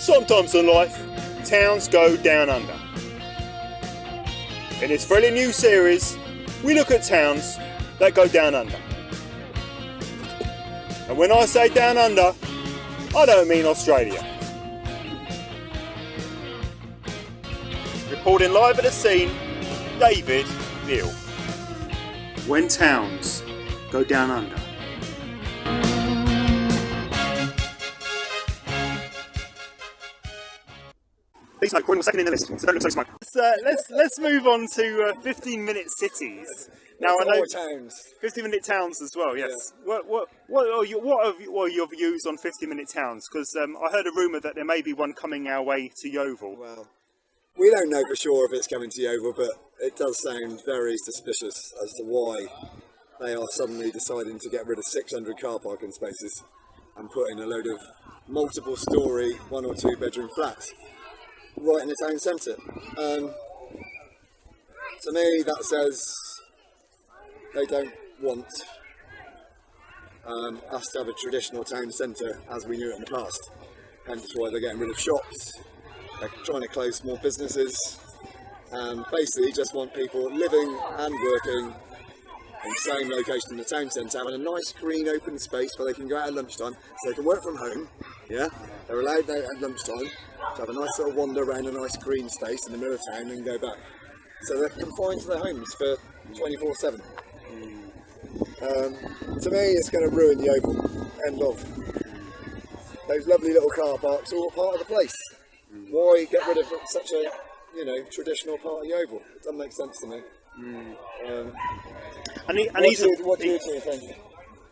Sometimes in life, towns go down under. In this fairly new series, we look at towns that go down under. And when I say down under, I don't mean Australia. Reporting live at the scene, David Neal. When towns go down under. Please note, Corin was second in the list, so don't look so smug. Let's move on to 15-minute cities. Now I know towns. 15-minute towns as well. Yes. Yeah. What are your views on 15-minute towns? Because I heard a rumour that there may be one coming our way to Yeovil. Well, we don't know for sure if it's coming to Yeovil, but it does sound very suspicious as to why they are suddenly deciding to get rid of 600 car parking spaces and put in a load of multiple storey 1 or 2 bedroom flats right in the town centre. To me that says they don't want us to have a traditional town centre as we knew it in the past. Hence why they're getting rid of shops, they're trying to close small businesses, and basically just want people living and working in the same location in the town centre, having a nice green open space where they can go out at lunchtime, so they can work from home. Yeah, they're allowed out at lunchtime to have a nice little wander around a nice green space in the middle of town and go back. So they're confined to their homes for 24/7. To me, it's going to ruin Yeovil. End of. Those lovely little car parks are all part of the place. Why get rid of such a, traditional part of Yeovil? It doesn't make sense to me. What do you think?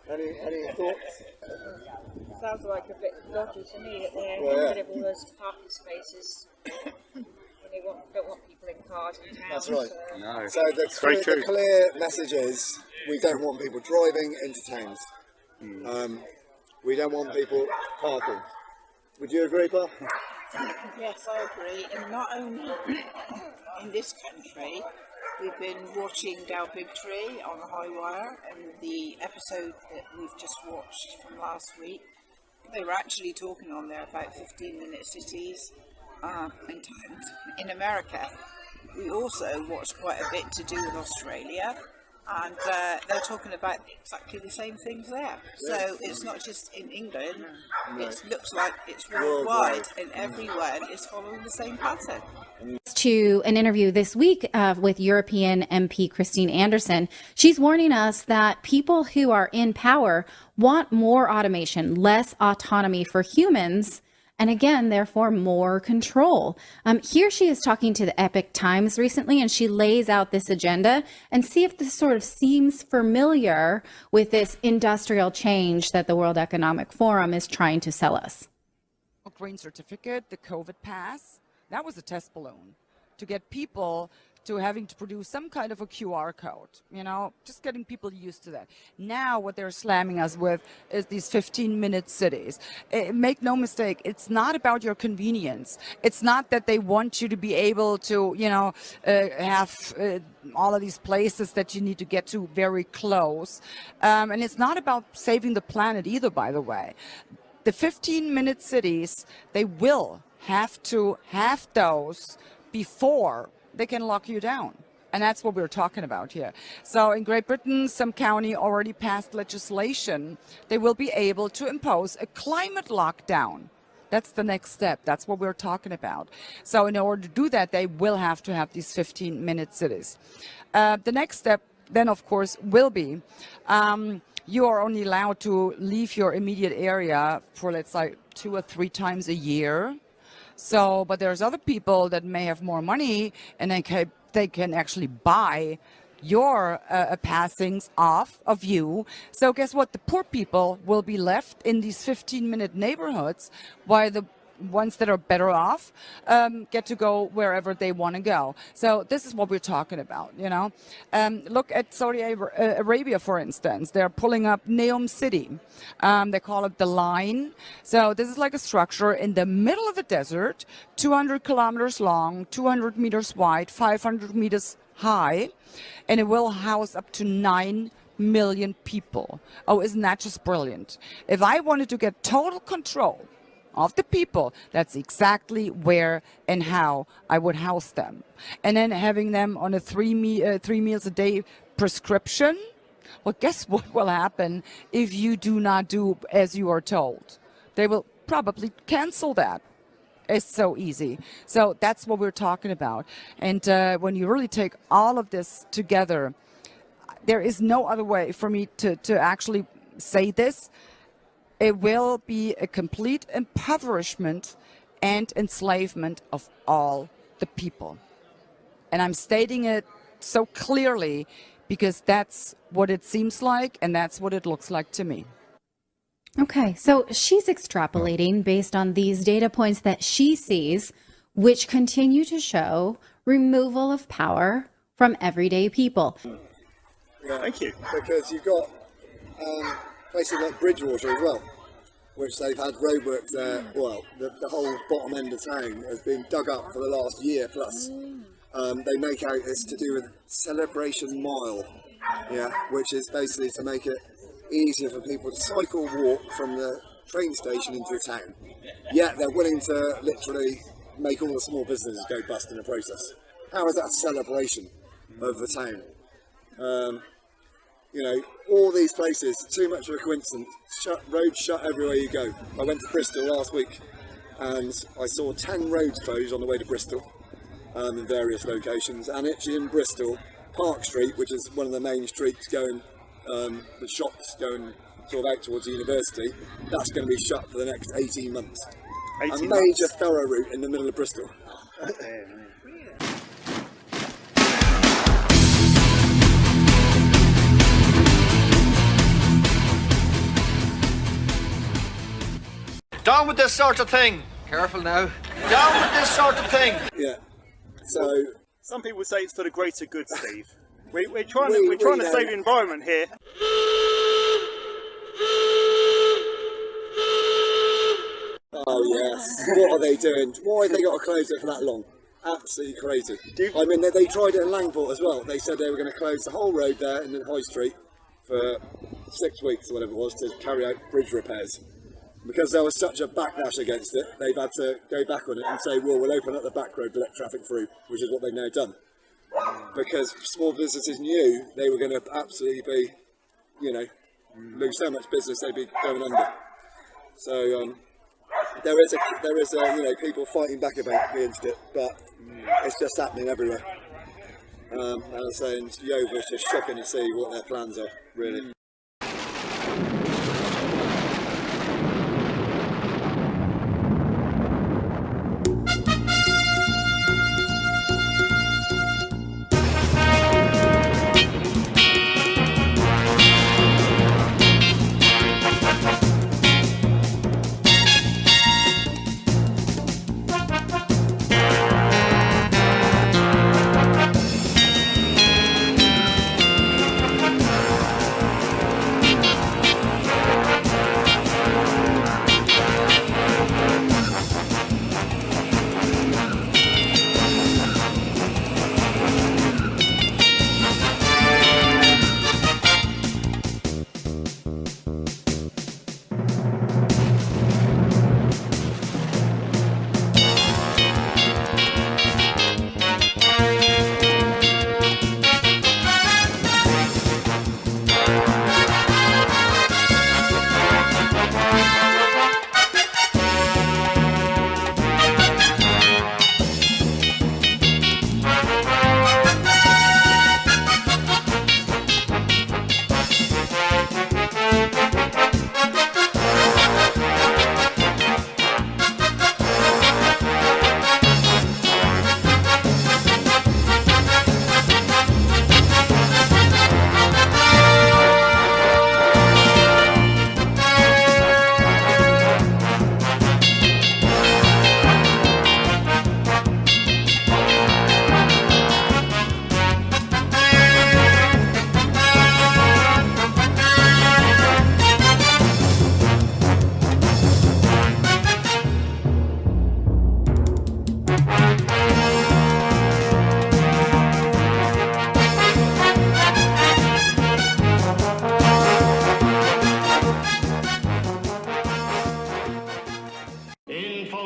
Any thoughts? Sounds like a bit dodgy to me that they're getting rid of all those parking spaces. They don't want people in cars in town. That's right. No. So the clear message is we don't want people driving into towns. We don't want people parking. Would you agree, Paul? Yes, I agree. And not only in this country, we've been watching Bigtree on the High Wire, and the episode that we've just watched from last week, they were actually talking on there about 15-minute cities and towns in America. We also watched quite a bit to do with Australia, and they're talking about exactly the same things there. So it's not just in England, it looks like it's worldwide, and everyone is following the same pattern. To an interview this week with European MP Christine Anderson, she's warning us that people who are in power want more automation, less autonomy for humans, and again, therefore, more control. Here she is talking to the Epoch Times recently, and she lays out this agenda and see if this sort of seems familiar with this industrial change that the World Economic Forum is trying to sell us. Green certificate, the COVID pass, that was a test balloon to get people to having to produce some kind of a QR code, just getting people used to that. Now what they're slamming us with is these 15-minute cities. Make no mistake, it's not about your convenience. It's not that they want you to be able to, have all of these places that you need to get to very close. And it's not about saving the planet either, by the way. The 15-minute cities, they will have to have those before they can lock you down. And that's what we're talking about here. So in Great Britain, some county already passed legislation. They will be able to impose a climate lockdown. That's the next step. That's what we're talking about. So in order to do that, they will have to have these 15-minute cities. The next step then, of course, will be you are only allowed to leave your immediate area for, let's say, 2 or 3 times a year. So, but there's other people that may have more money, and they can actually buy your passings off of you. So guess what? The poor people will be left in these 15-minute neighborhoods, while the ones that are better off get to go wherever they want to go. So this is what we're talking about, Look at Saudi Arabia, for instance. They're pulling up Neom City. They call it the Line. So this is like a structure in the middle of the desert, 200 kilometers long, 200 meters wide, 500 meters high, and it will house up to 9 million people. Oh, isn't that just brilliant? If I wanted to get total control of the people, that's exactly where and how I would house them. And then having them on a 3 meals a day prescription, well, guess what will happen if you do not do as you are told? They will probably cancel that. It's so easy. So that's what we're talking about. And when you really take all of this together, there is no other way for me to actually say this. It will be a complete impoverishment and enslavement of all the people. And I'm stating it so clearly because that's what it seems like and that's what it looks like to me. Okay, so she's extrapolating based on these data points that she sees, which continue to show removal of power from everyday people. Yeah, Thank you. because you've got places like Bridgewater as well, which they've had roadworks there. Well, the whole bottom end of town has been dug up for the last year plus. They make out it's to do with Celebration Mile, which is basically to make it easier for people to cycle walk from the train station into the town. Yet they're willing to literally make all the small businesses go bust in the process. How is that a celebration of the town? All these places, too much of a coincidence. Roads shut everywhere you go. I went to Bristol last week and I saw 10 roads closed on the way to Bristol in various locations. And actually in Bristol, Park Street, which is one of the main streets going, the shops going sort of out towards the university, that's going to be shut for the next 18 months. 18 a major thorough route in the middle of Bristol. Down with this sort of thing. Careful now. Down with this sort of thing. Yeah. So some people say it's for the greater good, Steve. We're trying to save the environment here. Oh yes. What are they doing? Why have they got to close it for that long? Absolutely crazy. I mean, they tried it in Langport as well. They said they were going to close the whole road there in the High Street for 6 weeks or whatever it was to carry out bridge repairs. Because there was such a backlash against it, they've had to go back on it and say, well, we'll open up the back road to let traffic through, which is what they've now done. Because small businesses knew they were going to absolutely be, lose so much business they'd be going under. So there is people fighting back against it, but it's just happening everywhere. And I'm saying Yeovil is just shocking to see what their plans are, really.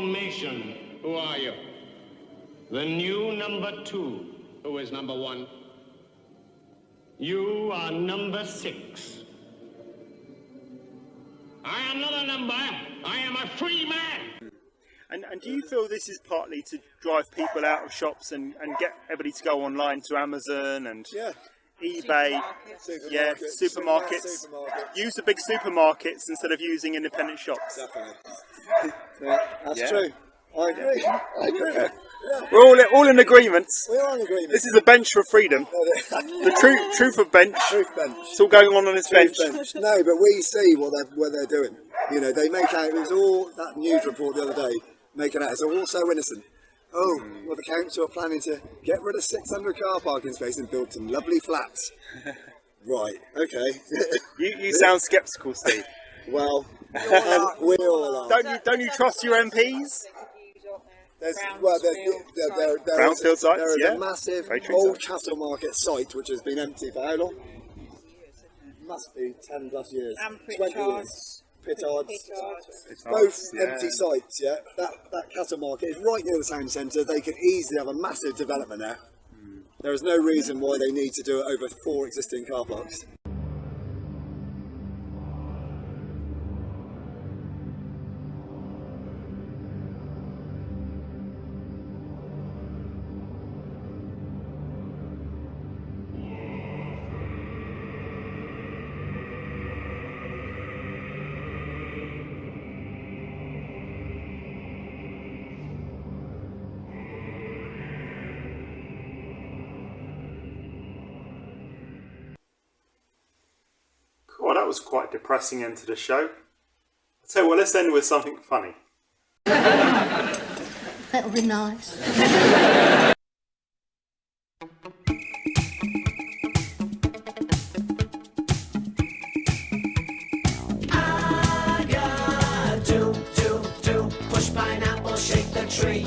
formation. Who are you? The new number 2. Who is number 1? You are number 6. I am not a number. I am a free man. And do you feel this is partly to drive people out of shops and get everybody to go online to Amazon and eBay? Supermarkets. Use the big supermarkets instead of using independent shops. Definitely. That's true. I agree. Yeah. We're all in agreement. We are in agreement. This is a bench for freedom. The truth of bench. Truth bench. It's all going on this bench. No, but we see what they're doing. You know, they make out, it was all that news report the other day, making out it's all so innocent. Oh, well, the council are planning to get rid of 600 car parking spaces and build some lovely flats. Right, okay. You sound sceptical, Steve. Well, we all are. Don't you trust your MPs? There's Brownfield sites, there is a massive old cattle market site which has been empty for how long? Must be 10 plus years. And 20 years. Pittards. Both empty sites, yeah. That cattle market is right near the town centre. They could easily have a massive development there. There is no reason why they need to do it over 4 existing car parks. Well, that was quite a depressing end to the show. So, well, let's end with something funny. That would be nice. I got do, push pineapple, shake the tree.